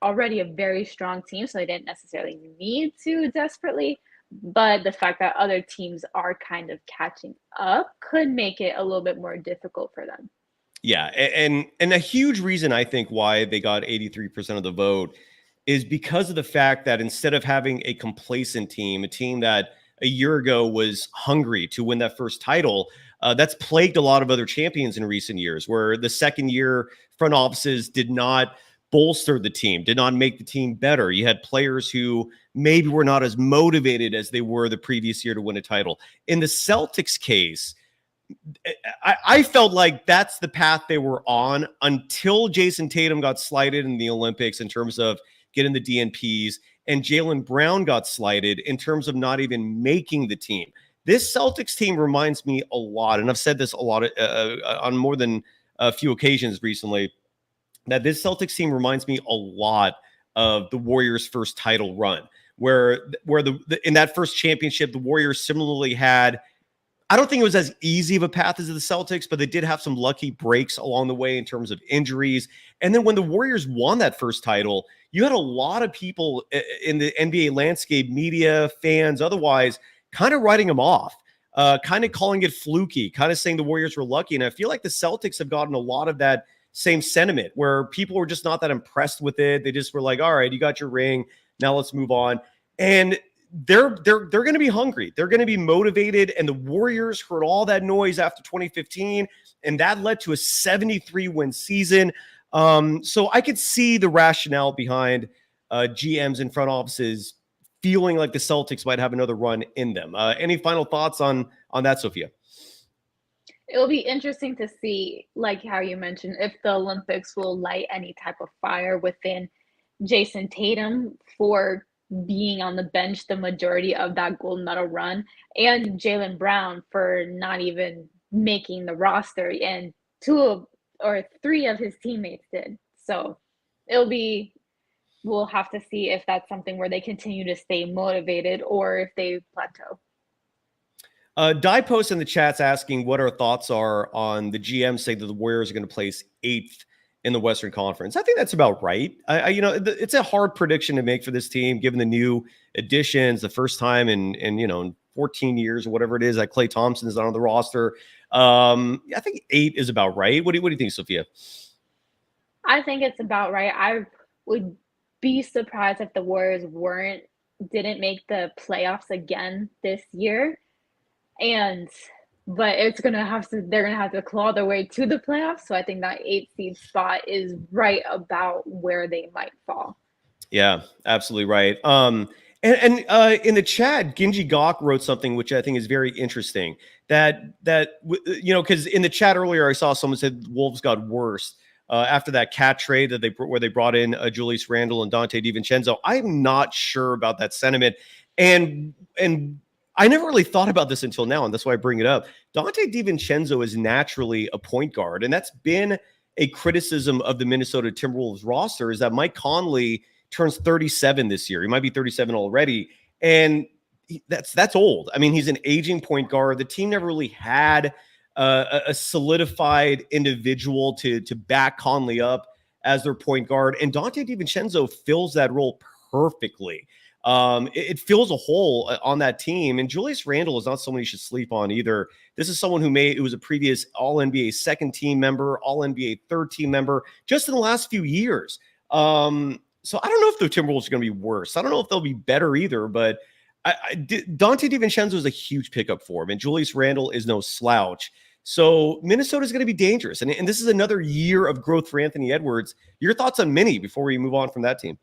already a very strong team, so they didn't necessarily need to desperately. But the fact that other teams are kind of catching up could make it a little bit more difficult for them. Yeah, and a huge reason I think why they got 83% of the vote is because of the fact that instead of having a complacent team, a team that a year ago was hungry to win that first title, that's plagued a lot of other champions in recent years, where the second year front offices did not bolster the team, did not make the team better. You had players who maybe were not as motivated as they were the previous year to win a title. In the Celtics case, I felt like that's the path they were on until Jason Tatum got slighted in the Olympics in terms of getting the DNPs, and Jaylen Brown got slighted in terms of not even making the team. This Celtics team reminds me a lot, and I've said this a lot on more than a few occasions recently, that this Celtics team reminds me a lot of the Warriors' first title run, where in that first championship, the Warriors similarly had, I don't think it was as easy of a path as the Celtics, but they did have some lucky breaks along the way in terms of injuries. And then when the Warriors won that first title, you had a lot of people in the NBA landscape, media, fans, otherwise, kind of writing them off, kind of calling it fluky, kind of saying the Warriors were lucky. And I feel like the Celtics have gotten a lot of that same sentiment, where people were just not that impressed with it. They just were like, all right, you got your ring, now let's move on. And they're going to be hungry. They're going to be motivated. And the Warriors heard all that noise after 2015, and that led to a 73-win season. So I could see the rationale behind GMs and front offices feeling like the Celtics might have another run in them. Any final thoughts on that, Sophia? It'll be interesting to see, like how you mentioned, if the Olympics will light any type of fire within Jason Tatum for being on the bench the majority of that gold medal run, and Jaylen Brown for not even making the roster, and 2 or 3 of his teammates did. So we'll have to see if that's something where they continue to stay motivated or if they plateau. Die Post in the chat's asking what our thoughts are on the GM saying that the Warriors are going to place 8th in the Western Conference. I think that's about right. It's a hard prediction to make for this team, given the new additions, the first time in 14 years or whatever it is that Klay Thompson is on the roster. I think 8 is about right. What do you think, Sophia? I think it's about right. I would be surprised if the Warriors didn't make the playoffs again this year. But they're gonna have to claw their way to the playoffs. So I think that 8th seed spot is right about where they might fall. Yeah, absolutely right. And in the chat, Ginji Gok wrote something which I think is very interesting. That because in the chat earlier I saw someone said Wolves got worse after that cat trade where they brought in Julius Randle and Dante DiVincenzo. I'm not sure about that sentiment, and I never really thought about this until now, and that's why I bring it up. Dante DiVincenzo is naturally a point guard, and that's been a criticism of the Minnesota Timberwolves roster, is that Mike Conley turns 37 this year. He might be 37 already, and that's old. I mean, he's an aging point guard. The team never really had a solidified individual to back Conley up as their point guard, and Dante DiVincenzo fills that role perfectly. It fills a hole on that team, and Julius Randle is not someone you should sleep on either. This is someone it was a previous All-NBA second team member, All-NBA third team member, just in the last few years. So I don't know if the Timberwolves are going to be worse. I don't know if they'll be better either, but Dante DiVincenzo is a huge pickup for him, and Julius Randle is no slouch. So Minnesota is going to be dangerous, and this is another year of growth for Anthony Edwards. Your thoughts on Minnie before we move on from that team?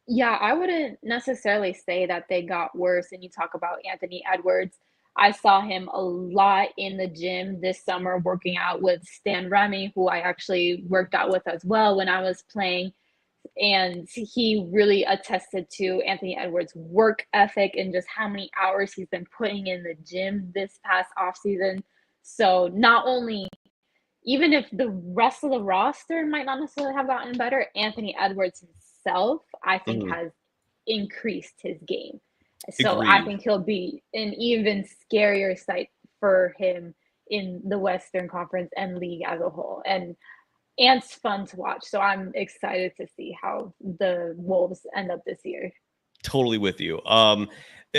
Yeah, I wouldn't necessarily say that they got worse. And you talk about Anthony Edwards. I saw him a lot in the gym this summer working out with Stan Remy, who I actually worked out with as well when I was playing. And he really attested to Anthony Edwards' work ethic and just how many hours he's been putting in the gym this past offseason. So not only, even if the rest of the roster might not necessarily have gotten better, Anthony Edwards himself, I think, has increased his game. So Agreed. I think he'll be an even scarier sight for him in the Western Conference and league as a whole. And it's fun to watch. So I'm excited to see how the Wolves end up this year. Totally with you.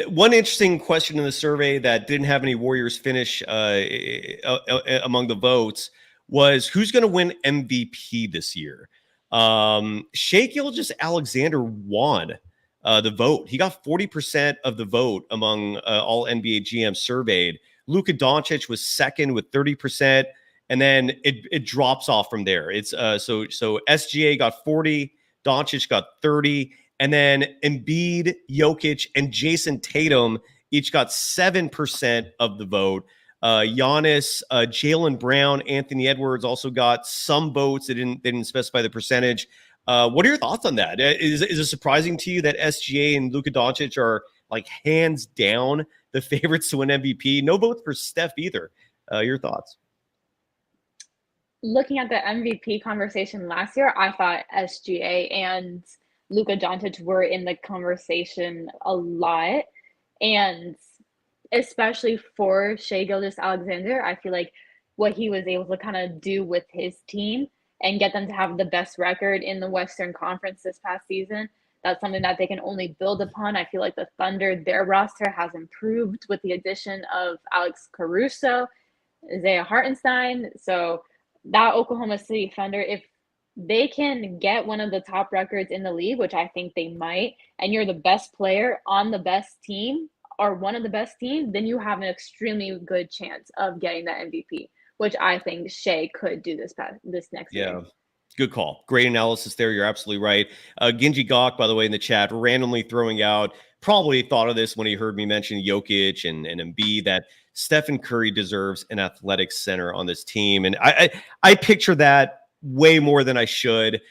One interesting question in the survey that didn't have any Warriors finish among the votes was who's going to win MVP this year. Shai Gilgeous-Alexander won the vote. He got 40% of the vote among all NBA GMs surveyed. Luka Doncic was second with 30%, and then it drops off from there. It's so SGA got 40, Doncic got 30, and then Embiid, Jokic, and Jason Tatum each got 7% of the vote. Giannis, Jaylen Brown, Anthony Edwards also got some votes. They didn't specify the percentage. What are your thoughts on that? Is it surprising to you that SGA and Luka Doncic are like hands down the favorites to win MVP? No votes for Steph either. Your thoughts? Looking at the MVP conversation last year, I thought SGA and Luka Doncic were in the conversation a lot. And especially for Shai Gilgeous-Alexander, I feel like what he was able to kind of do with his team and get them to have the best record in the Western Conference this past season, that's something that they can only build upon. I feel like the Thunder, their roster has improved with the addition of Alex Caruso, Isaiah Hartenstein. So that Oklahoma City Thunder, if they can get one of the top records in the league, which I think they might, and you're the best player on the best team or one of the best teams, then you have an extremely good chance of getting that MVP, which I think Shai could do this next year. Good call. Great analysis there. You're absolutely right. Ginji Gok, by the way, in the chat, randomly throwing out, probably thought of this when he heard me mention Jokic and Embiid, that Stephen Curry deserves an athletic center on this team. And I picture that way more than I should.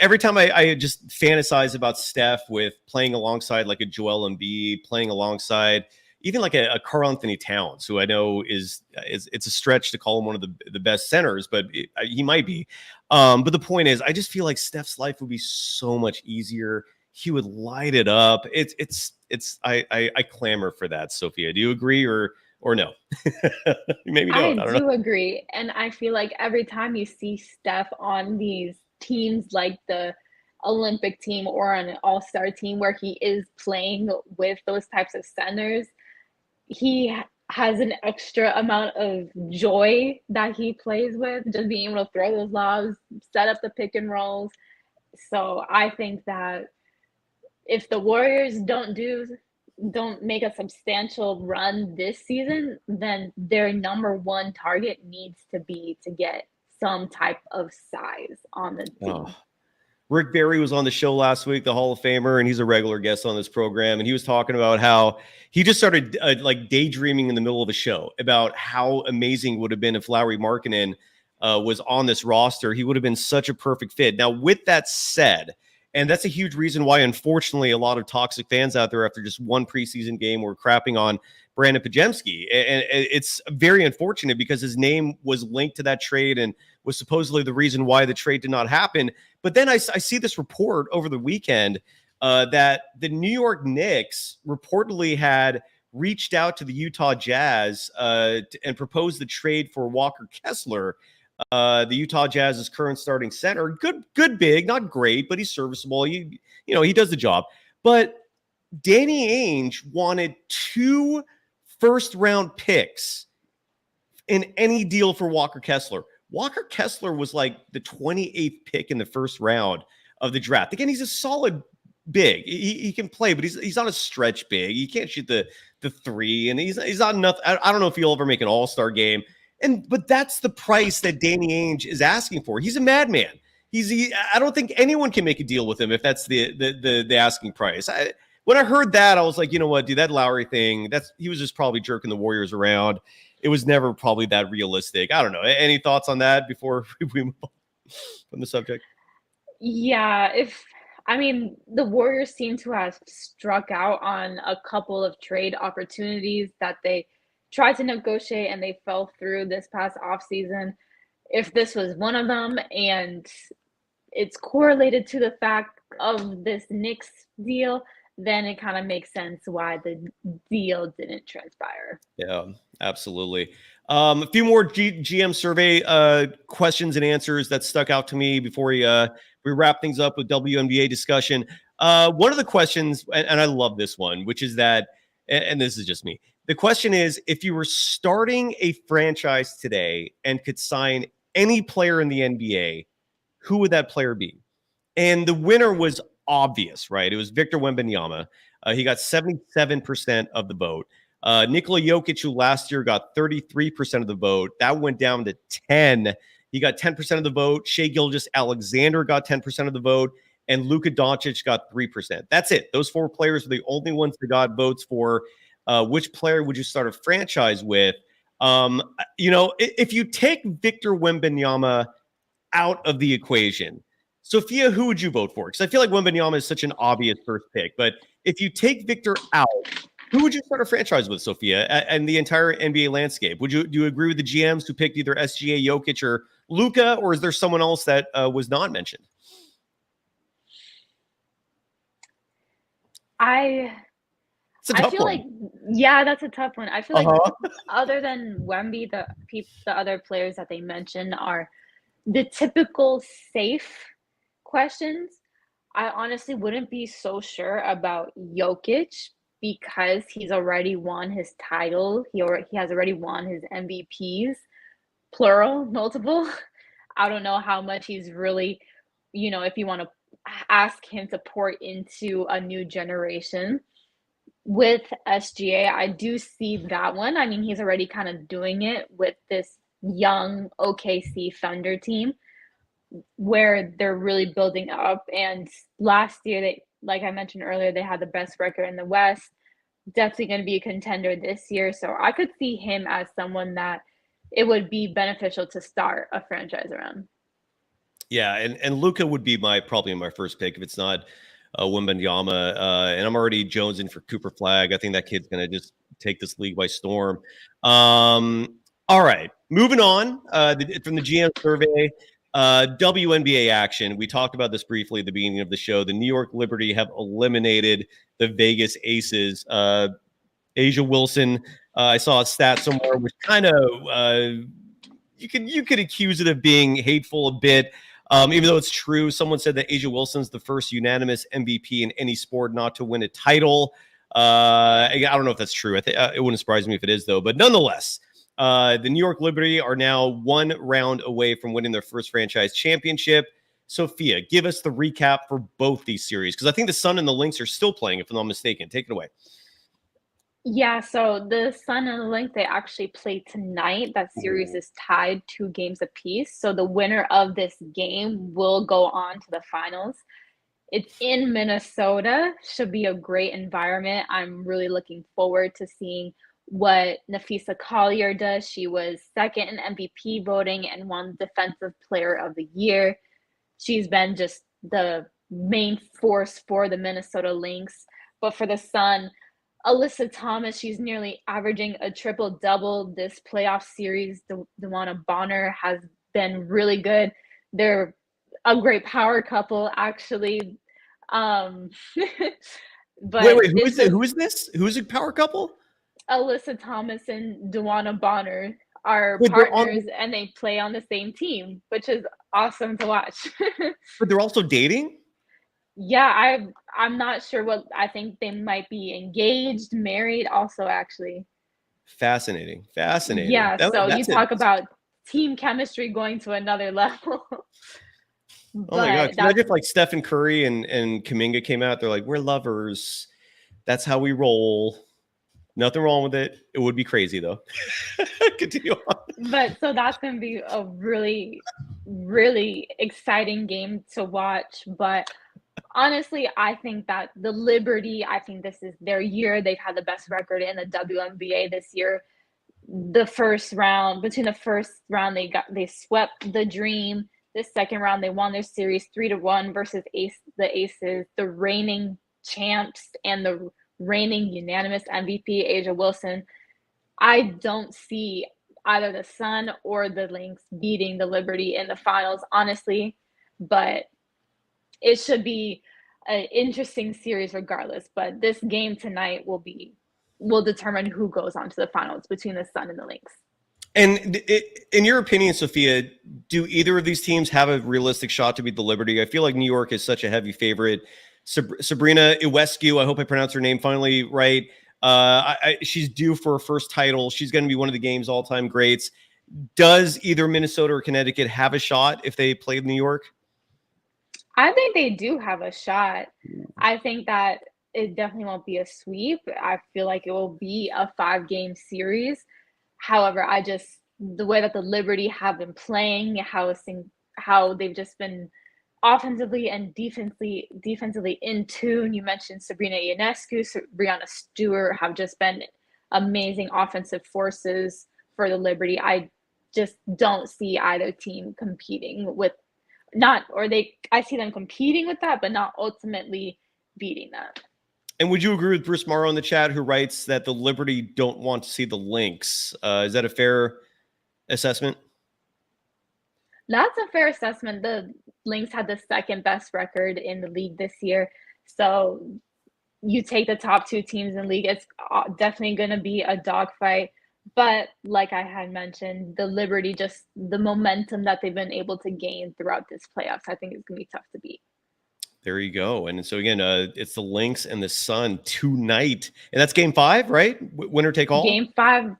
Every time I just fantasize about Steph with playing alongside like a Joel Embiid, playing alongside even like a Karl-Anthony Towns, who I know is it's a stretch to call him one of the best centers, but he might be. But the point is, I just feel like Steph's life would be so much easier. He would light it up. I clamor for that. Sophia, do you agree or no? Maybe don't. I do agree. And I feel like every time you see Steph on these teams like the Olympic team or an all-star team where he is playing with those types of centers, he has an extra amount of joy that he plays with, just being able to throw those lobs, set up the pick and rolls. So I think that if the Warriors don't make a substantial run this season, then their number one target needs to be to get some type of size on the team. Rick Barry was on the show last week, the Hall of Famer, and he's a regular guest on this program. And he was talking about how he just started like daydreaming in the middle of a show about how amazing it would have been if Lauri Markkanen was on this roster. He would have been such a perfect fit. Now, with that said, And that's a huge reason why, unfortunately, a lot of toxic fans out there after just one preseason game were crapping on Brandon Pajemski. And it's very unfortunate because his name was linked to that trade and was supposedly the reason why the trade did not happen. But then I see this report over the weekend that the New York Knicks reportedly had reached out to the Utah Jazz and proposed the trade for Walker Kessler, the Utah Jazz's current starting center. Good big, not great, but he's serviceable. You know, he does the job. But Danny Ainge wanted 2 first-round picks in any deal for Walker Kessler. Walker Kessler was like the 28th pick in the first round of the draft. Again, he's a solid big. He can play, but he's not a stretch big. He can't shoot the 3, and he's not enough. I don't know if he'll ever make an all-star game. But that's the price that Danny Ainge is asking for. He's a madman. I don't think anyone can make a deal with him if that's the asking price. When I heard that, I was like, you know what, dude, that Lowry thing, he was just probably jerking the Warriors around. It was never probably that realistic. I don't know. Any thoughts on that before we move on from the subject? Yeah, the Warriors seem to have struck out on a couple of trade opportunities that they tried to negotiate and they fell through this past offseason. If this was one of them and it's correlated to the fact of this Knicks deal, then it kind of makes sense why the deal didn't transpire. Yeah, absolutely. A few more GM survey questions and answers that stuck out to me before we wrap things up with WNBA discussion. One of the questions, and I love this one, which is that, and this is just me. The question is, if you were starting a franchise today and could sign any player in the NBA, who would that player be? And the winner was obvious, right? It was Victor Wembanyama. He got 77% of the vote. Nikola Jokic, who last year got 33% of the vote, that went down to 10. He got 10% of the vote. Shai Gilgeous-Alexander got 10% of the vote, and Luka Doncic got 3%. That's it. Those 4 players were the only ones that got votes for which player would you start a franchise with. If you take Victor Wembanyama out of the equation, Sophia, who would you vote for? Because I feel like Wembanyama is such an obvious first pick. But if you take Victor out, who would you start a franchise with, Sophia, and the entire NBA landscape? Do you agree with the GMs who picked either SGA, Jokic, or Luka, or is there someone else that was not mentioned? I feel like, yeah, that's a tough one. I feel like other than Wemby, the other players that they mentioned are the typical safe questions. I honestly wouldn't be so sure about Jokic because he's already won his title. He has already won his MVPs, plural, multiple. I don't know how much he's really, if you want to ask him to pour into a new generation. With SGA, I do see that one. I mean, he's already kind of doing it with this young OKC Thunder team where they're really building up. And last year, like I mentioned earlier, they had the best record in the West. Definitely going to be a contender this year. So I could see him as someone that it would be beneficial to start a franchise around. Yeah, and Luka would be probably my first pick if it's not Wembanyama. And I'm already jonesing for Cooper Flagg. I think that kid's going to just take this league by storm. All right, moving on from the GM survey. WNBA action. We talked about this briefly at the beginning of the show. The New York Liberty have eliminated the Vegas Aces. Asia Wilson, I saw a stat somewhere, which kind of you could accuse it of being hateful a bit. Even though it's true, someone said that Asia Wilson's the first unanimous MVP in any sport not to win a title. I don't know if that's true. It wouldn't surprise me if it is, though. But nonetheless, the New York Liberty are now 1 round away from winning their first franchise championship. Sophia, give us the recap for both these series, because I think the Sun and the Lynx are still playing, if I'm not mistaken. Take it away. Yeah, so the Sun and the Lynx, they actually play tonight. That series is tied 2 games apiece. So the winner of this game will go on to the finals. It's in Minnesota. Should be a great environment. I'm really looking forward to seeing what Napheesa Collier does. She was second in MVP voting and won Defensive Player of the Year. She's been just the main force for the Minnesota Lynx. But for the Sun, Alyssa Thomas, she's nearly averaging a triple-double this playoff series. DeWanna Bonner has been really good. They're a great power couple, actually. But Wait, who is this? Who's a power couple? Alyssa Thomas and DeWanna Bonner are Wait, partners, and they play on the same team, which is awesome to watch. But they're also dating? Yeah, I'm not sure what I think they might be engaged, married also actually. Fascinating. Yeah, so you talk about team chemistry going to another level. Oh my God. Can you imagine if like Stephen Curry and Kuminga came out, they're like, we're lovers. That's how we roll. Nothing wrong with it. It would be crazy though. Continue on. But so that's going to be a really, really exciting game to watch. But honestly, I think that the Liberty, I think this is their year. They've had the best record in the WNBA this year. Between the first round, they swept the Dream. The second round, they won their series 3-1 versus the Aces, the reigning champs and the reigning unanimous MVP, Asia Wilson. I don't see either the Sun or the Lynx beating the Liberty in the finals, honestly. But it should be an interesting series regardless. But this game tonight will determine who goes on to the finals between the Sun and the Lynx. And in your opinion, Sophia, do either of these teams have a realistic shot to beat the Liberty? I feel like New York is such a heavy favorite. Sabrina Ionescu, I hope I pronounced her name finally right. She's due for her first title. She's going to be one of the game's all-time greats. Does either Minnesota or Connecticut have a shot if they play New York? I think they do have a shot. I think that it definitely won't be a sweep. I feel like it will be a 5-game series. However, the way that the Liberty have been playing, how they've just been offensively and defensively in tune. You mentioned Sabrina Ionescu, Brianna Stewart have just been amazing offensive forces for the Liberty. I just don't see either team competing with I see them competing with that, but not ultimately beating that. And would you agree with Bruce Morrow in the chat who writes that the Liberty don't want to see the Lynx? Is that a fair assessment? That's a fair assessment. The Lynx had the second best record in the league this year. So you take the top 2 teams in the league, it's definitely going to be a dogfight. But like I had mentioned, the Liberty, just the momentum that they've been able to gain throughout this playoffs, I think it's going to be tough to beat. There you go. And so again, it's the Lynx and the Sun tonight, and that's Game 5, right? Winner take all. Game 5,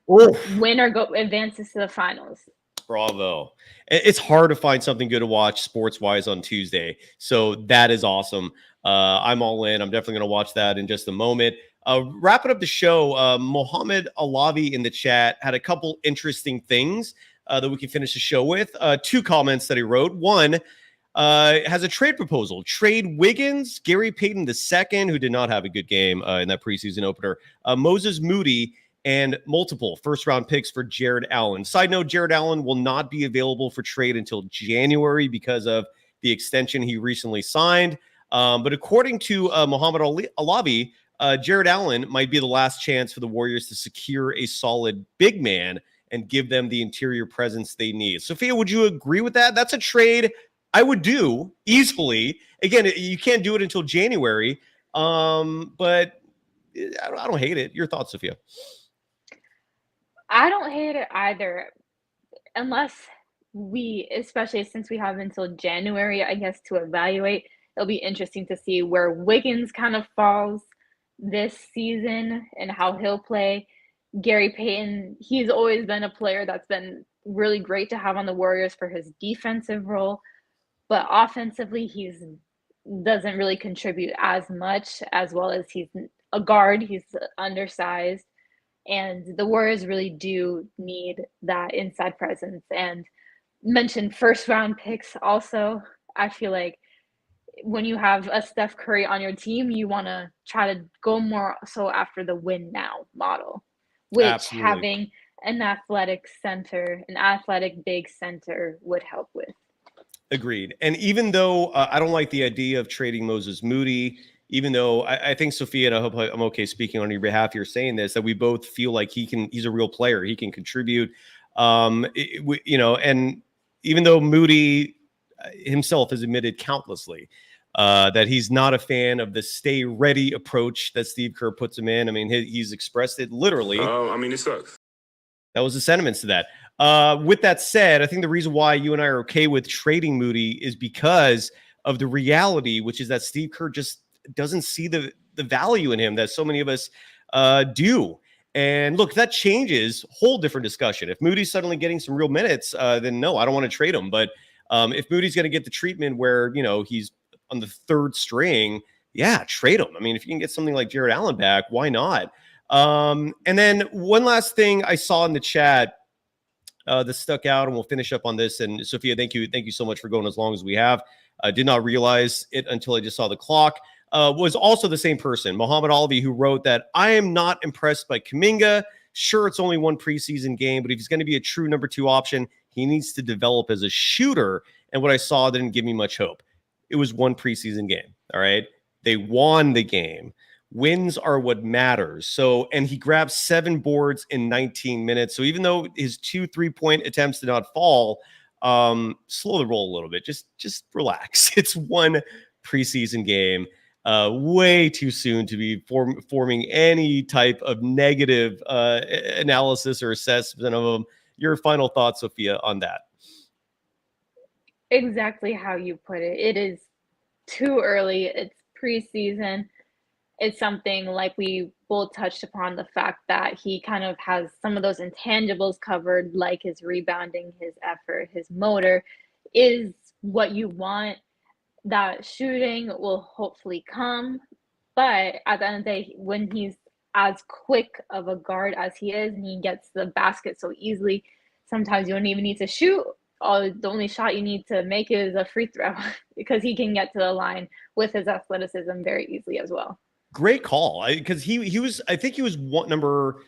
winner advances to the finals. Bravo. It's hard to find something good to watch sports-wise on Tuesday, so that is awesome. I'm all in. I'm definitely going to watch that in just a moment. Wrapping up the show, Mohammed Alavi in the chat had a couple interesting things that we can finish the show with. 2 comments that he wrote. One, has a trade proposal. Trade Wiggins, Gary Payton II, who did not have a good game in that preseason opener, Moses Moody, and multiple first-round picks for Jared Allen. Side note, Jared Allen will not be available for trade until January because of the extension he recently signed. But according to Mohammed Alavi, Jared Allen might be the last chance for the Warriors to secure a solid big man and give them the interior presence they need. Sophia, would you agree with that? That's a trade I would do easily. Again, you can't do it until January, but I don't hate it. Your thoughts, Sophia? I don't hate it either, unless especially since we have until January, I guess, to evaluate. It'll be interesting to see where Wiggins kind of falls this season and how he'll play. Gary Payton, he's always been a player that's been really great to have on the Warriors for his defensive role. But offensively, he doesn't really contribute as much, as well as he's a guard. He's undersized. And the Warriors really do need that inside presence. And mentioned first-round picks also. I feel like when you have a Steph Curry on your team, you want to try to go more so after the win now model, which Absolutely. Having an athletic big center would help with. Agreed. And even though I don't like the idea of trading Moses Moody, even though I think Sophia, and I hope I'm okay speaking on your behalf here saying this, that we both feel like he's a real player. He can contribute. And even though Moody himself has admitted countlessly that he's not a fan of the stay ready approach that Steve Kerr puts him in. I mean, he's expressed it literally. It sucks. That was the sentiments to that. With that said, I think the reason why you and I are okay with trading Moody is because of the reality, which is that Steve Kerr just doesn't see the value in him that so many of us do. And look, if that changes, whole different discussion. If Moody's suddenly getting some real minutes, then no, I don't want to trade him. But if Moody's going to get the treatment where, he's on the third string, yeah, trade him. I mean, if you can get something like Jared Allen back, why not? And then one last thing I saw in the chat that stuck out, and we'll finish up on this. And Sophia, thank you so much for going as long as we have. I did not realize it until I just saw the clock. Was also the same person, Muhammad Alvi, who wrote that I am not impressed by Kuminga. Sure, it's only one preseason game, but if he's going to be a true number 2 option, he needs to develop as a shooter. And what I saw didn't give me much hope. It was one preseason game. All right. They won the game. Wins are what matters. So, and he grabbed 7 boards in 19 minutes. So even though his 2 3-point attempts did not fall, slow the roll a little bit. Just relax. It's one preseason game. Way too soon to be forming any type of negative analysis or assessment of them. Your final thoughts, Sophia, on that? Exactly how you put it. It is too early. It's preseason. It's something like we both touched upon, the fact that he kind of has some of those intangibles covered, like his rebounding, his effort, his motor is what you want. That shooting will hopefully come. But at the end of the day, when he's as quick of a guard as he is, and he gets the basket so easily, sometimes you don't even need to shoot. The only shot you need to make is a free throw because he can get to the line with his athleticism very easily as well. Great call, because he was, I think he was number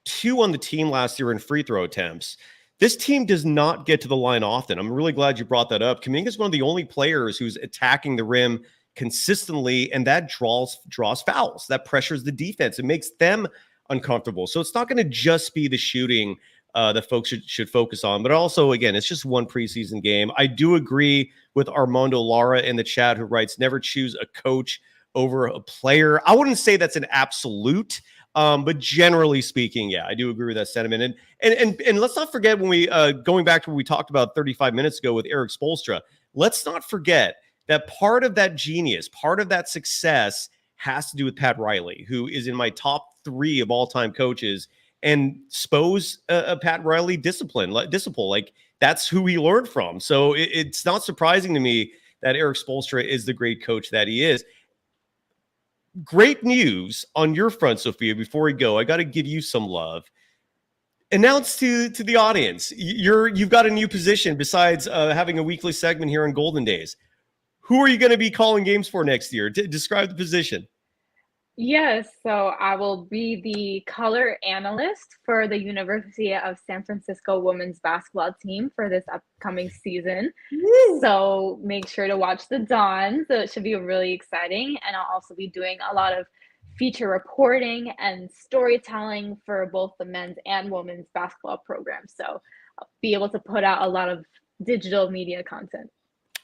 2 on the team last year in free throw attempts. This team does not get to the line often. I'm really glad you brought that up. Kuminga is one of the only players who's attacking the rim consistently, and that draws fouls. That pressures the defense. It makes them uncomfortable. So it's not going to just be the shooting that folks should focus on. But also, again, it's just one preseason game. I do agree with Armando Lara in the chat, who writes, never choose a coach over a player. I wouldn't say that's an absolute, but generally speaking, yeah, I do agree with that sentiment. And let's not forget, when we going back to what we talked about 35 minutes ago with Erik Spoelstra, let's not forget that part of that genius, part of that success has to do with Pat Riley, who is in my top 3 of all-time coaches. And Spo's Pat Riley discipline, like that's who he learned from. So it's not surprising to me that Erik Spoelstra is the great coach that he is. Great news on your front, Sophia. Before we go, I got to give you some love. Announce to the audience, you've got a new position besides having a weekly segment here on Golden Days. Who are you going to be calling games for next year? Describe the position. Yes, so I will be the color analyst for the University of San Francisco women's basketball team for this upcoming season. Woo! So make sure to watch the Dawn. So it should be really exciting. And I'll also be doing a lot of feature reporting and storytelling for both the men's and women's basketball programs. So I'll be able to put out a lot of digital media content.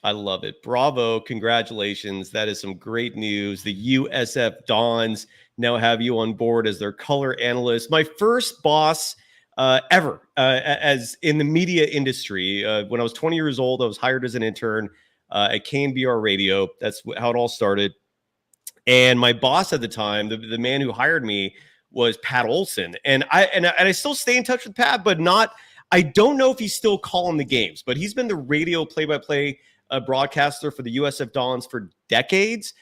I love it. Bravo. Congratulations. That is some great news. The USF Dons now have you on board as their color analyst. My first boss ever as in the media industry. When I was 20 years old, I was hired as an intern at KNBR Radio. That's how it all started. And my boss at the time, the man who hired me, was Pat Olson. And I still stay in touch with Pat, but I don't know if he's still calling the games, but he's been the radio play-by-play broadcaster for the USF Dons for decades.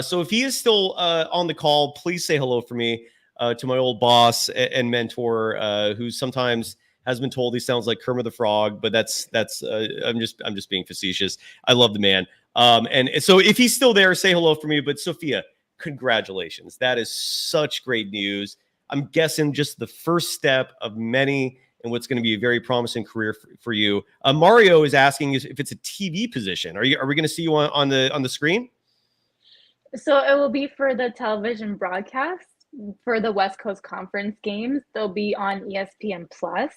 So if he is still on the call, please say hello for me to my old boss and mentor, who sometimes has been told he sounds like Kermit the Frog, but that's I'm just being facetious. I love the man. And so if he's still there, say hello for me. But Sophia, congratulations. That is such great news. I'm guessing just the first step of many and what's going to be a very promising career for you. Mario is asking if it's a TV position. Are we going to see you on the screen? So it will be for the television broadcast for the West Coast Conference games. They'll be on ESPN Plus.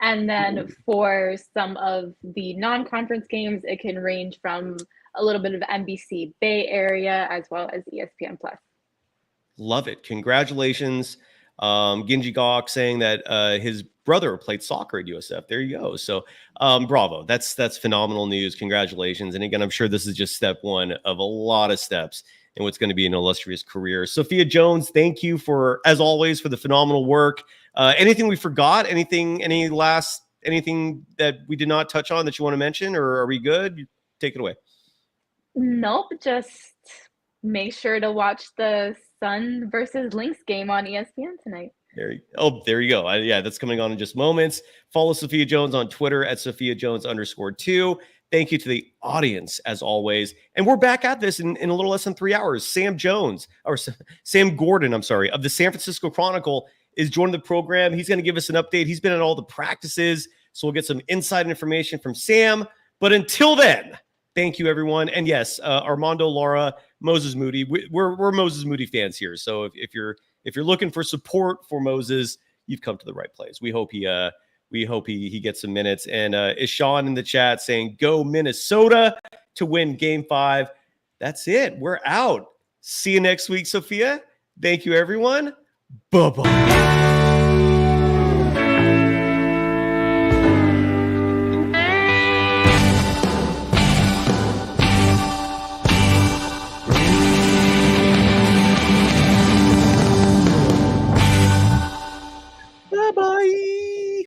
And then for some of the non-conference games, it can range from a little bit of NBC Bay Area as well as ESPN Plus. Love it. Congratulations. Ginji Gok saying that his brother played soccer at USF. There you go. So bravo. That's phenomenal news. Congratulations. And again, I'm sure this is just step one of a lot of steps in what's going to be an illustrious career. Sophia Jones, thank you as always, for the phenomenal work. Anything we forgot? Anything that we did not touch on that you want to mention, or are we good? Take it away. Nope. Just make sure to watch the Sun versus Lynx game on ESPN tonight. There you go. Yeah, that's coming on in just moments. Follow Sophia Jones on Twitter at @SophiaJones_2. Thank you to the audience as always. And we're back at this in a little less than 3 hours. Sam Gordon, of the San Francisco Chronicle is joining the program. He's going to give us an update. He's been at all the practices, so we'll get some inside information from Sam. But until then, thank you, everyone. And yes, Armando Lara, Moses Moody. We're Moses Moody fans here. So if you're looking for support for Moses, you've come to the right place. We hope he gets some minutes. And Ishan in the chat saying, "Go Minnesota to win Game 5." That's it. We're out. See you next week, Sophia. Thank you, everyone. Bye-bye.